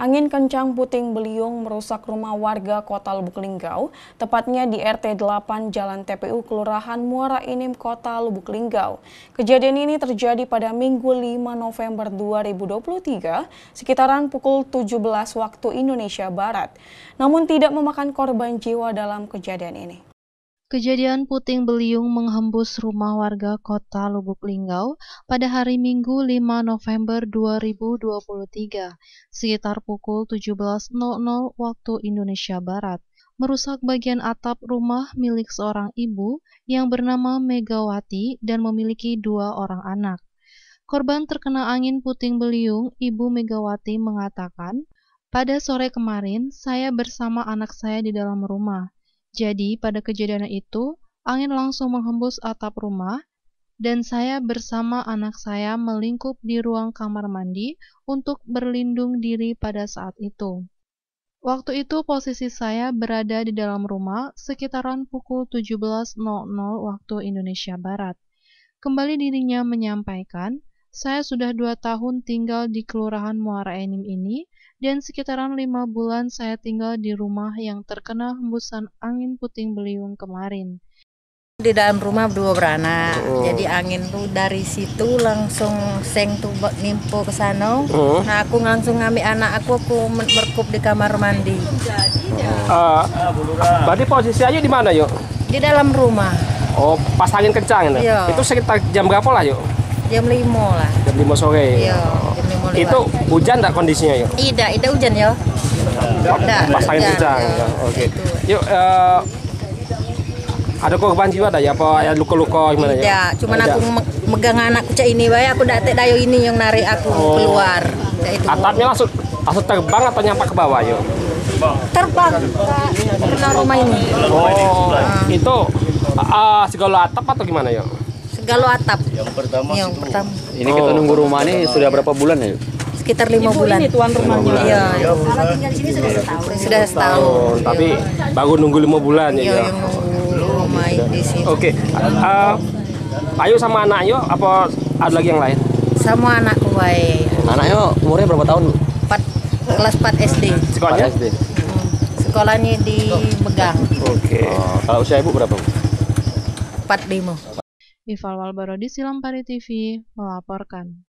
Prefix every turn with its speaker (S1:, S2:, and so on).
S1: Angin kencang puting beliung merusak rumah warga Kota Lubuk Linggau, tepatnya di RT 8 Jalan TPU Kelurahan Muara Enim, Kota Lubuk Linggau. Kejadian ini terjadi pada Minggu 5 November 2023, sekitaran pukul 17 waktu Indonesia Barat. Namun tidak memakan korban jiwa dalam kejadian ini.
S2: Kejadian puting beliung menghembus rumah warga Kota Lubuk Linggau pada hari Minggu 5 November 2023, sekitar pukul 17.00 waktu Indonesia Barat, merusak bagian atap rumah milik seorang ibu yang bernama Megawati dan memiliki 2 orang anak. Korban terkena angin puting beliung, Ibu Megawati mengatakan, "Pada sore kemarin, saya bersama anak saya di dalam rumah. Jadi, pada kejadian itu, angin langsung menghembus atap rumah, dan saya bersama anak saya melingkup di ruang kamar mandi untuk berlindung diri pada saat itu. Waktu itu posisi saya berada di dalam rumah sekitaran pukul 17.00 waktu Indonesia Barat." Kembali dirinya menyampaikan, "Saya sudah 2 tahun tinggal di Kelurahan Muara Enim ini, dan sekitaran 5 bulan saya tinggal di rumah yang terkena hembusan angin puting beliung kemarin."
S3: Di dalam rumah berdua beranak, jadi angin tuh dari situ langsung seng tuh nimpo ke sana. Nah aku langsung ngambil anak aku berkup di kamar mandi.
S4: Berarti posisi aja di mana yuk?
S3: Di dalam rumah.
S4: Oh, pas angin kencang itu?
S3: Iya.
S4: Itu sekitar jam berapa lah yuk?
S3: Jam 5 lah.
S4: Jam 5 sore?
S3: Iya, jam 5 lewat.
S4: Itu hujan nggak kondisinya yuk?
S3: Tidak hujan ya.
S4: Pas angin kencang?
S3: Ya.
S4: Oke. Yuk, ada korban jiwa dah ya? Apa ya luka-luka gimana ya?
S3: Tidak, cuman aku megang anakku cak ini, aku dak dayo ini yang narik aku keluar.
S4: Atapnya langsung terbang atau nyampak ke bawah yuk?
S3: Terbang ke rumah ini.
S4: Oh, itu segala atap atau gimana yuk?
S3: Segala atap. Yang pertama.
S5: Ini kita nunggu rumah ini sudah berapa bulan ya?
S3: Sekitar 5 bulan.
S1: Ini tuan rumahnya.
S3: Iya. Kalau tinggal di sini sudah setahun. Sudah setahun.
S4: Tapi baru nunggu 5 bulan ya?
S3: Iya, yang nunggu rumah di sini.
S4: Oke. Ayu sama anak yuk, apa ada lagi yang lain?
S3: Sama anakku baik.
S5: Anaknya umurnya berapa tahun?
S3: 4, kelas 4 SD.
S4: Sekolahnya?
S5: SD.
S3: Sekolahnya di Megang.
S4: Oke.
S5: Kalau usia ibu berapa?
S3: 45.
S2: Ifal Walbarodi, Silampari TV, melaporkan.